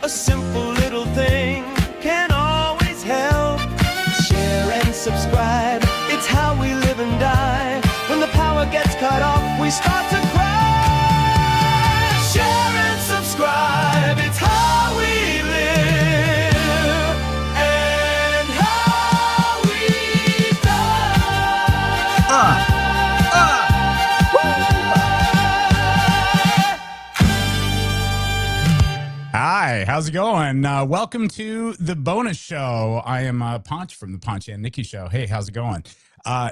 A simple little thing can always help. Share and subscribe, it's how we live and die. When the power gets cut off, we start to cry. Share and subscribe, it's how we live and how we die. Hi, how's it going? Welcome to the bonus show. I am Ponch from the Ponch and Nikki show. Hey, how's it going?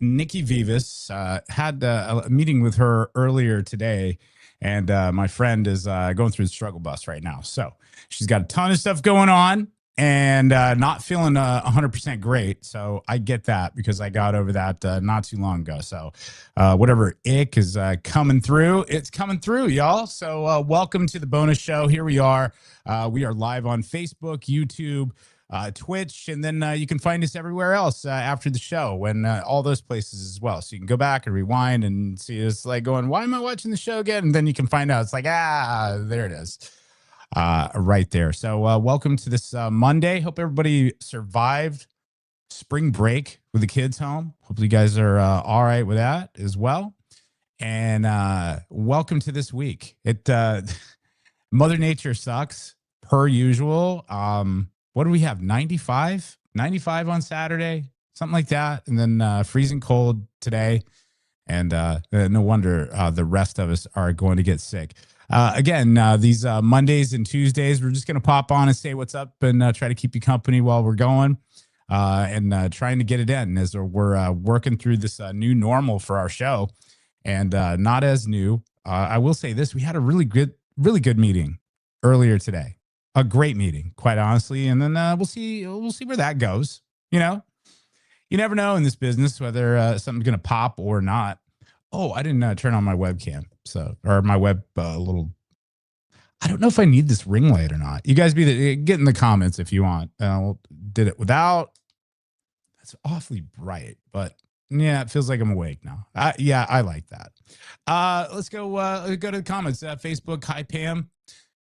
Nikki Vivas had a meeting with her earlier today, and my friend is going through the struggle bus right now. So she's got a ton of stuff going on and not feeling 100% great. So I get that because I got over that not too long ago. So whatever ick is coming through, it's coming through, y'all. So welcome to the bonus show. Here we are. We are live on Facebook, YouTube, Twitch, and then you can find us everywhere else after the show and all those places as well. So you can go back and rewind and see us like going, why am I watching the show again? And then you can find out it's like, there it is. Right there. So welcome to this Monday. Hope everybody survived spring break with the kids home. Hopefully you guys are all right with that as well. And welcome to this week. Mother Nature sucks per usual. What do we have? 95 on Saturday, something like that. And then freezing cold today. And no wonder the rest of us are going to get sick. Again, these Mondays and Tuesdays, we're just going to pop on and say what's up and try to keep you company while we're going and trying to get it in as we're working through this new normal for our show. And not as new. I will say this. We had a really good meeting earlier today. A great meeting, quite honestly. And then we'll see where that goes. You know, you never know in this business whether something's going to pop or not. Oh, I didn't turn on my webcam. Or my web little. I don't know if I need this ring light or not. You guys get in the comments if you want. Did it without. That's awfully bright, but yeah, it feels like I'm awake now. Yeah, I like that. Let's go to the comments. Facebook, hi Pam.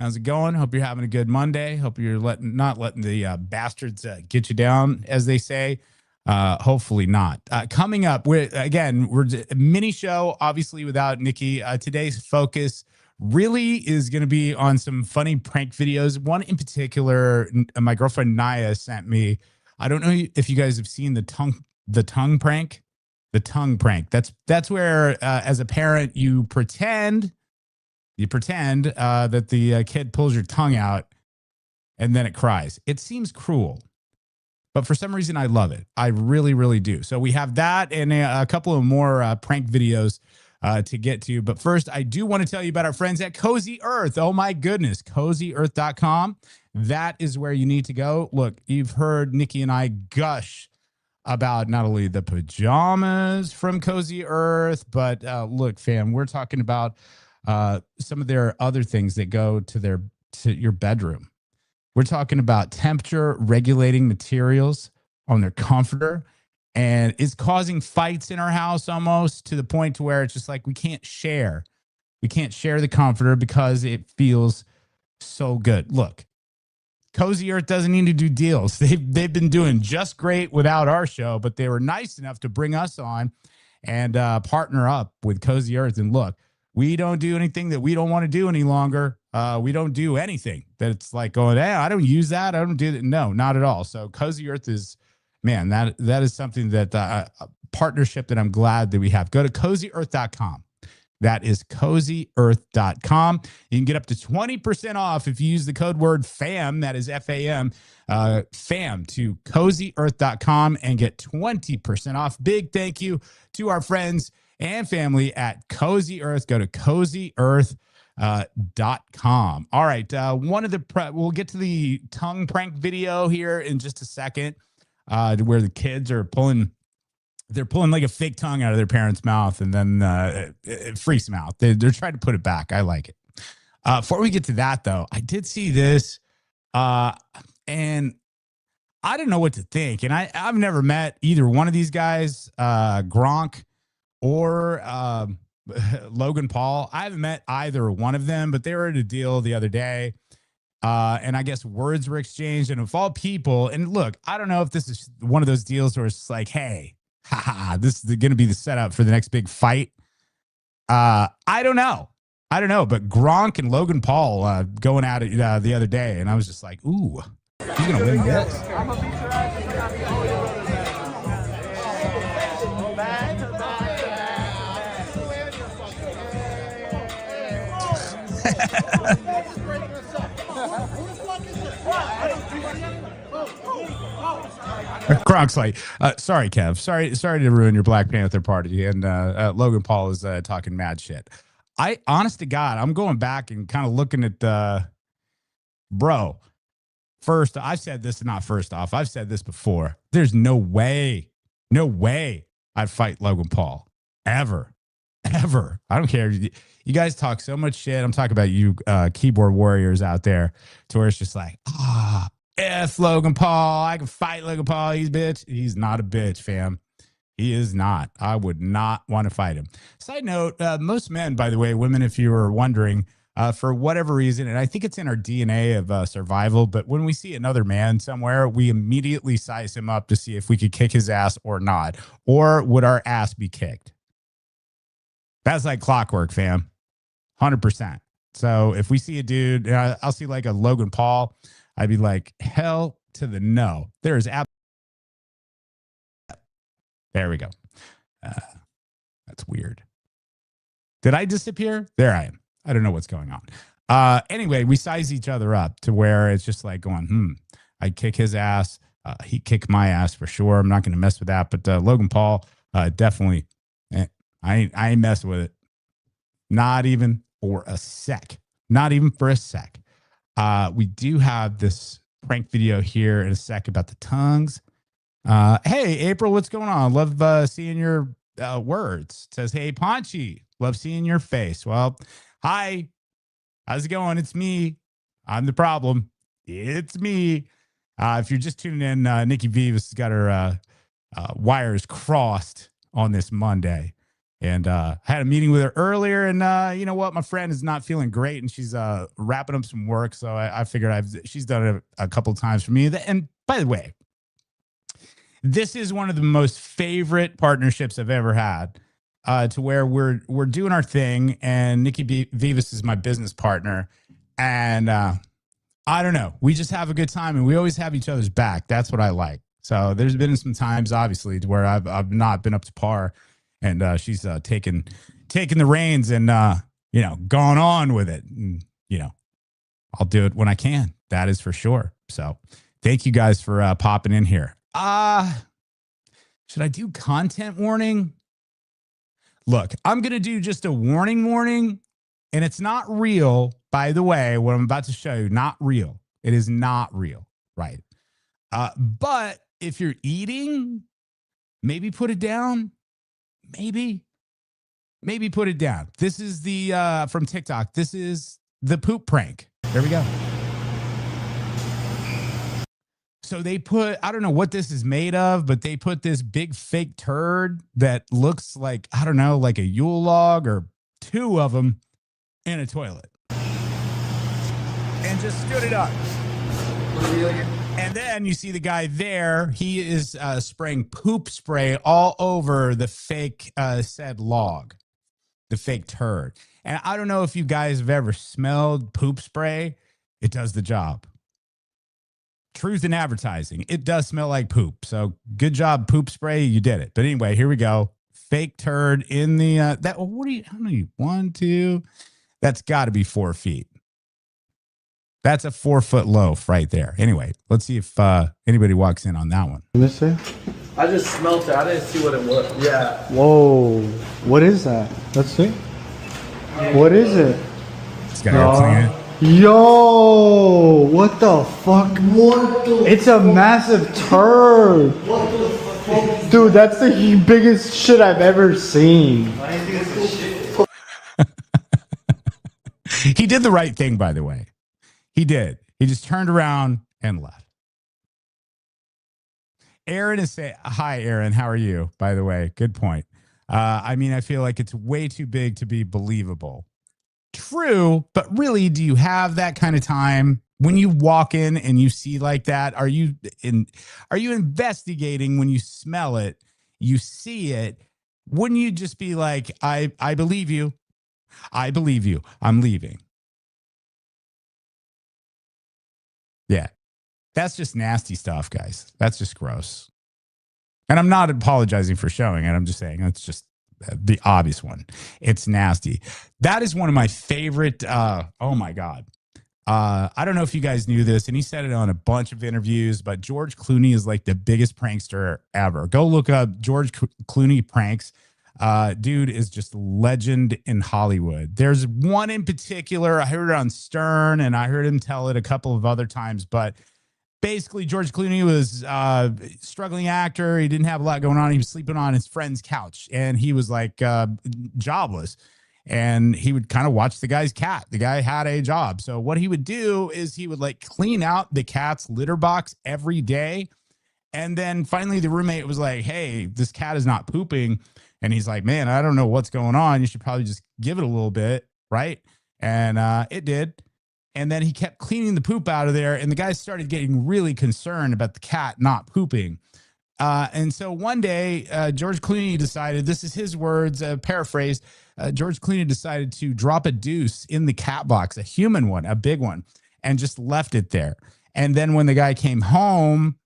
How's it going? Hope you're having a good Monday. Hope you're not letting the bastards get you down, as they say. Hopefully not. Coming up, we're a mini show, obviously without Nikki. Today's focus really is going to be on some funny prank videos. One in particular, my girlfriend Naya sent me. I don't know if you guys have seen the tongue prank. The tongue prank. That's where, as a parent, you pretend that the kid pulls your tongue out and then it cries. It seems cruel, but for some reason I love it. I really, really do. So we have that and a couple of more prank videos to get to. But first, I do want to tell you about our friends at Cozy Earth. Oh my goodness, CozyEarth.com. That is where you need to go. Look, you've heard Nikki and I gush about not only the pajamas from Cozy Earth, but look, fam, we're talking about some of their other things that go to your bedroom. We're talking about temperature regulating materials on their comforter, and it's causing fights in our house almost to the point to where it's just like we can't share the comforter because it feels so good. Look, Cozy Earth doesn't need to do deals. They've been doing just great without our show, but they were nice enough to bring us on and partner up with Cozy Earth. And look, we don't do anything that we don't want to do any longer. We don't do anything that's like going, hey, I don't use that. I don't do that. No, not at all. So Cozy Earth is, man, that is something that a partnership that I'm glad that we have. Go to CozyEarth.com. That is CozyEarth.com. You can get up to 20% off if you use the code word FAM. That is FAM, FAM to CozyEarth.com and get 20% off. Big thank you to our friends and family at Cozy Earth. Go to CozyEarth.com. All right. We'll get to the tongue prank video here in just a second, where the kids are pulling like a fake tongue out of their parents' mouth, and then it freaks them out. They're trying to put it back. I like it. Before we get to that, though, I did see this, and I don't know what to think. And I've never met either one of these guys, Gronk or Logan Paul. I haven't met either one of them, but they were at a deal the other day. And I guess words were exchanged. And of all people, and look, I don't know if this is one of those deals where it's like, hey, haha, this is going to be the setup for the next big fight. I don't know. But Gronk and Logan Paul going at it the other day, and I was just like, ooh, he's going to win this. Gronk's like, sorry, Kev. Sorry to ruin your Black Panther party. And Logan Paul is talking mad shit. Honest to God, I'm going back and kind of looking at, bro. First, I've said this, not first off, I've said this before. There's no way I'd fight Logan Paul. Ever. I don't care. You guys talk so much shit. I'm talking about you keyboard warriors out there to where it's just like, F Logan Paul. I can fight Logan Paul. He's a bitch. He's not a bitch, fam. He is not. I would not want to fight him. Side note, most men, by the way, women, if you were wondering, for whatever reason, and I think it's in our DNA of survival, but when we see another man somewhere, we immediately size him up to see if we could kick his ass or not, or would our ass be kicked. That's like clockwork, fam. 100%. So if we see a dude, I'll see like a Logan Paul, I'd be like, hell to the no. There is there we go. That's weird. Did I disappear? There I am. I don't know what's going on. Anyway, we size each other up to where it's just like going, I'd kick his ass. He'd kick my ass for sure. I'm not going to mess with that. But Logan Paul, definitely, I ain't messing with it. Not even for a sec. Not even for a sec. We do have this prank video here in a sec about the tongues. Hey, April, what's going on? Love seeing your words. It says, hey, Ponchy, love seeing your face. Well, hi. How's it going? It's me. I'm the problem. It's me. If you're just tuning in, Nikki Vivas has got her wires crossed on this Monday. And I had a meeting with her earlier, and you know what? My friend is not feeling great, and she's wrapping up some work. So I figured she's done it a couple of times for me. And by the way, this is one of the most favorite partnerships I've ever had, to where we're doing our thing, and Nikki Vivas is my business partner, and I don't know, we just have a good time, and we always have each other's back. That's what I like. So there's been some times, obviously, to where I've not been up to par. And she's taking the reins and, gone on with it. And, I'll do it when I can. That is for sure. So thank you guys for popping in here. Should I do content warning? Look, I'm going to do just a warning. And it's not real, by the way, what I'm about to show you, not real. It is not real, right? But if you're eating, maybe put it down. Maybe put it down. This is the from TikTok. This is the poop prank. There we go. So they put, I don't know what this is made of, but they put this big fake turd that looks like, I don't know, like a Yule log or two of them in a toilet. And just stood it up. And then you see the guy there. He is spraying poop spray all over the fake said log, the fake turd. And I don't know if you guys have ever smelled poop spray. It does the job. Truth in advertising. It does smell like poop. So good job, poop spray. You did it. But anyway, here we go. Fake turd in the how many? 1, 2. That's got to be 4 feet. That's a 4-foot loaf right there. Anyway, let's see if anybody walks in on that one. Let me see. I just smelt it. I didn't see what it was. Yeah. Whoa. What is that? Let's see. What is it? It's got everything in it. Yo, what the fuck? What the It's a massive turd. What the fuck? Dude, that's the biggest shit I've ever seen. I ain't think it's shit. He did the right thing, by the way. He did. He just turned around and left. Aaron is saying, hi, Aaron. How are you? By the way, good point. I mean, I feel like it's way too big to be believable. True, but really, do you have that kind of time? when you walk in and you see like that, are you investigating when you smell it, you see it? Wouldn't you just be like, I believe you. I believe you. I'm leaving. Yeah. That's just nasty stuff, guys. That's just gross. And I'm not apologizing for showing it. I'm just saying it's just the obvious one. It's nasty. That is one of my favorite. Oh my God. I don't know if you guys knew this, and he said it on a bunch of interviews, but George Clooney is like the biggest prankster ever. Go look up George Clooney pranks. Dude is just legend in Hollywood. There's one in particular. I heard it on Stern, and I heard him tell it a couple of other times, but basically George Clooney was struggling actor. He didn't have a lot going on. He was sleeping on his friend's couch, and he was like jobless. And he would kind of watch the guy's cat. The guy had a job. So what he would do is he would like clean out the cat's litter box every day. And then finally the roommate was like, hey, this cat is not pooping. And he's like, man, I don't know what's going on. You should probably just give it a little bit. Right. And it did. And then he kept cleaning the poop out of there. And the guy started getting really concerned about the cat not pooping. And so one day, George Clooney decided, this is his words, paraphrase, George Clooney decided to drop a deuce in the cat box, a human one, a big one, and just left it there. And then when the guy came home,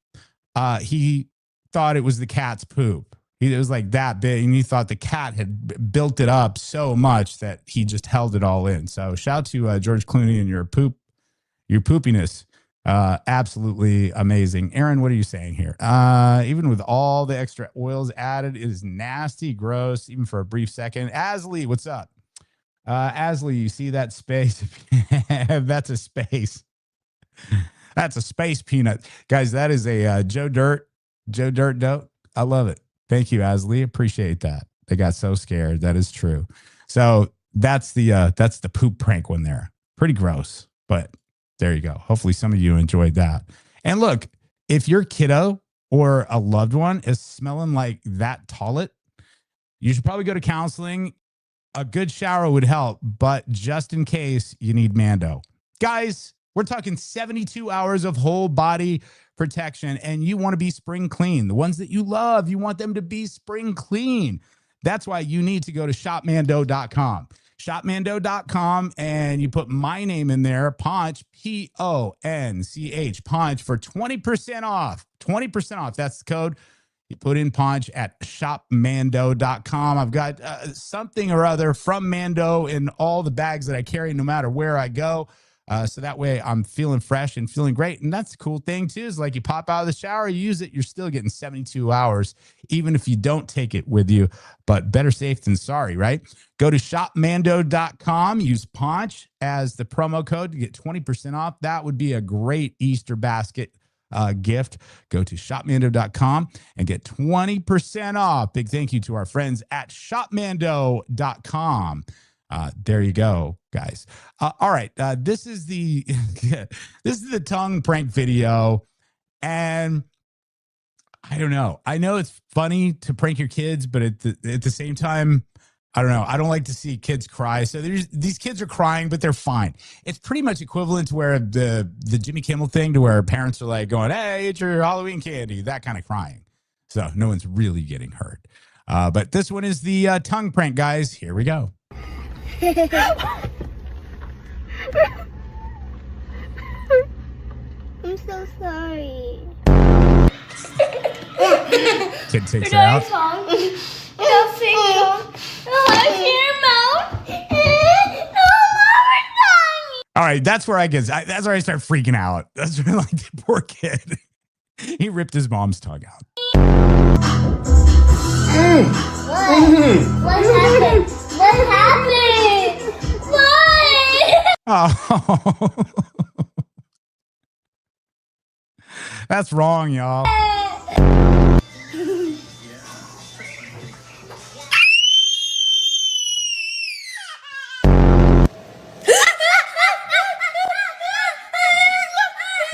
he thought it was the cat's poop. It was like that big, and he thought the cat had built it up so much that he just held it all in. So shout out to George Clooney and your poopiness. Absolutely amazing. Aaron, what are you saying here? Even with all the extra oils added, it is nasty, gross, even for a brief second. Asley, what's up? Asley, you see that space? That's a space. That's a space peanut. Guys, that is a Joe Dirt note. I love it. Thank you, Asley. Appreciate that. They got so scared. That is true. So that's the poop prank one there. Pretty gross, but there you go. Hopefully some of you enjoyed that. And look, if your kiddo or a loved one is smelling like that toilet, you should probably go to counseling. A good shower would help, but just in case, you need Mando. Guys, we're talking 72 hours of whole body protection, and you want to be spring clean. The ones that you love, you want them to be spring clean. That's why you need to go to shopmando.com. Shopmando.com, and you put my name in there, Ponch, Ponch, Ponch, for 20% off. 20% off. That's the code. You put in Ponch at shopmando.com. I've got something or other from Mando in all the bags that I carry, no matter where I go. So that way I'm feeling fresh and feeling great. And that's the cool thing too, is like you pop out of the shower, you use it, you're still getting 72 hours, even if you don't take it with you, but better safe than sorry, right? Go to shopmando.com, use Ponch as the promo code to get 20% off. That would be a great Easter basket gift. Go to shopmando.com and get 20% off. Big thank you to our friends at shopmando.com. There you go, guys. All right. This is the tongue prank video. And I don't know. I know it's funny to prank your kids, but at the same time, I don't know. I don't like to see kids cry. So these kids are crying, but they're fine. It's pretty much equivalent to where the Jimmy Kimmel thing, to where parents are like going, hey, it's your Halloween candy, that kind of crying. So no one's really getting hurt. But this one is the tongue prank, guys. Here we go. I'm so sorry. Kid takes it out. All right, that's where that's where I start freaking out. That's where, like, the poor kid. He ripped his mom's tongue out. What happened? What happened? What? Oh. That's wrong, y'all.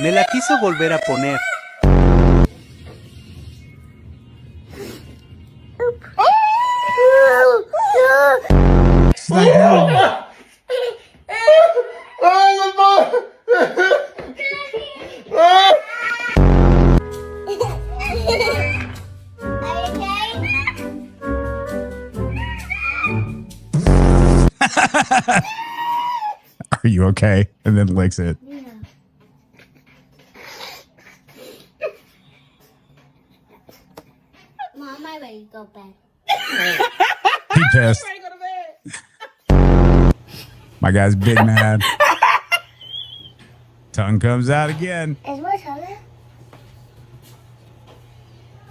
Me la quiso volver a poner. Are you okay? And then licks it. Yeah. Mom, I ready to go bed. He pissed. My guy's big mad. Tongue comes out again. Is my tongue out?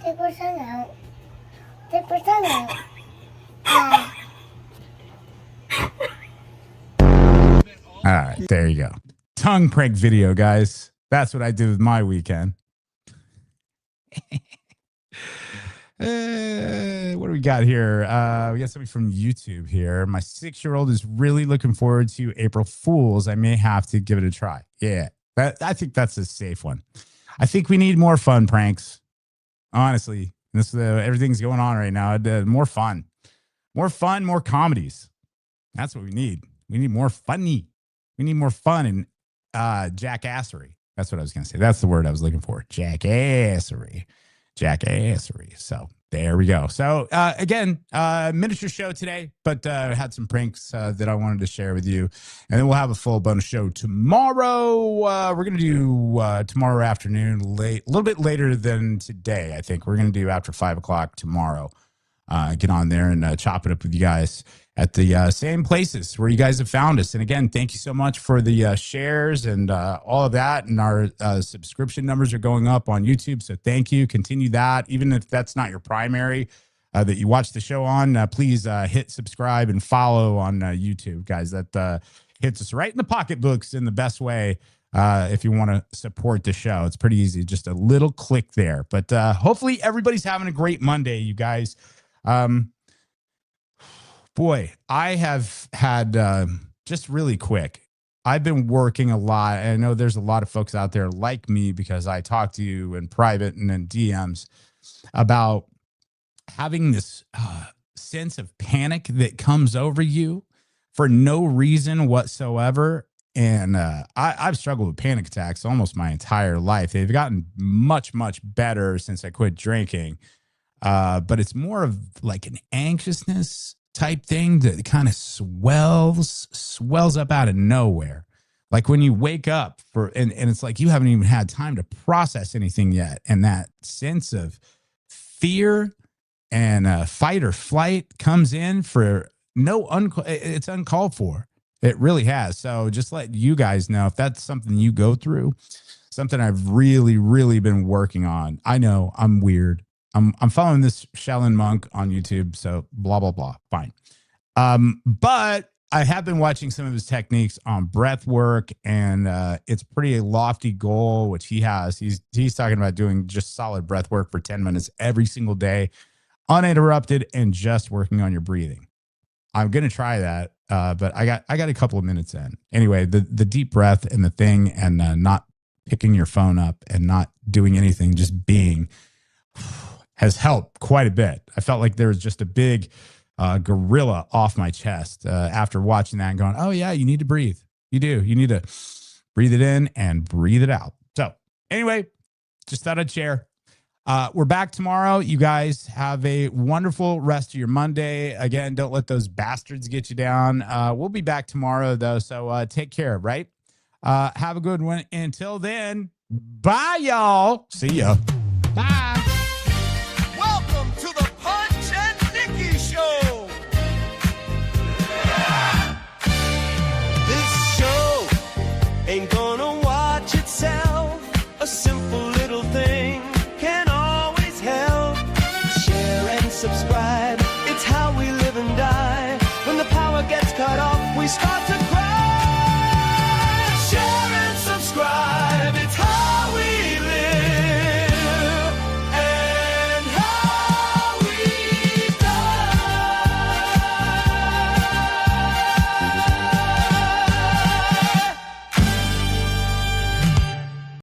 Take my tongue out. Take my tongue out. All right, there you go. Tongue prank video, guys. That's what I did with my weekend. What do we got here? We got somebody from YouTube here. My 6-year-old is really looking forward to April Fools. I may have to give it a try. Yeah, I think that's a safe one. I think we need more fun pranks. Honestly, everything's going on right now. More fun, more comedies. That's what we need. We need more funny. We need more fun and jackassery. That's what I was going to say. That's the word I was looking for. Jackassery. So there we go. So again, miniature show today, but had some pranks that I wanted to share with you. And then we'll have a full bonus show tomorrow. We're going to do tomorrow afternoon, a little bit later than today, I think. We're going to do after 5 o'clock tomorrow. Get on there and chop it up with you guys at the same places where you guys have found us. And again, thank you so much for the shares and all of that. And our subscription numbers are going up on YouTube. So thank you. Continue that. Even if that's not your primary that you watch the show on, please hit subscribe and follow on YouTube, guys. That hits us right in the pocketbooks in the best way. If you want to support the show, it's pretty easy. Just a little click there. But hopefully everybody's having a great Monday, you guys. Boy, I have had just really quick. I've been working a lot. I know there's a lot of folks out there like me because I talk to you in private and in DMs about having this sense of panic that comes over you for no reason whatsoever. And I've struggled with panic attacks almost my entire life. They've gotten much, much better since I quit drinking. But it's more of like an anxiousness type thing that kind of swells up out of nowhere. Like when you wake up and it's like you haven't even had time to process anything yet. And that sense of fear and fight or flight comes in for it's uncalled for. It really has. So just let you guys know if that's something you go through, something I've really, really been working on. I know I'm weird. I'm following this Shaolin monk on YouTube, so blah, blah, blah. Fine. But I have been watching some of his techniques on breath work, and it's pretty lofty goal, which he has. He's talking about doing just solid breath work for 10 minutes every single day, uninterrupted, and just working on your breathing. I'm going to try that, but I got a couple of minutes in. Anyway, the deep breath and the thing and not picking your phone up and not doing anything, just being has helped quite a bit. I felt like there was just a big gorilla off my chest after watching that and going, oh, yeah, you need to breathe. You do. You need to breathe it in and breathe it out. So anyway, just thought I'd share. We're back tomorrow. You guys have a wonderful rest of your Monday. Again, don't let those bastards get you down. We'll be back tomorrow, though. So take care, right? Have a good one. Until then, bye, y'all. See ya. Bye.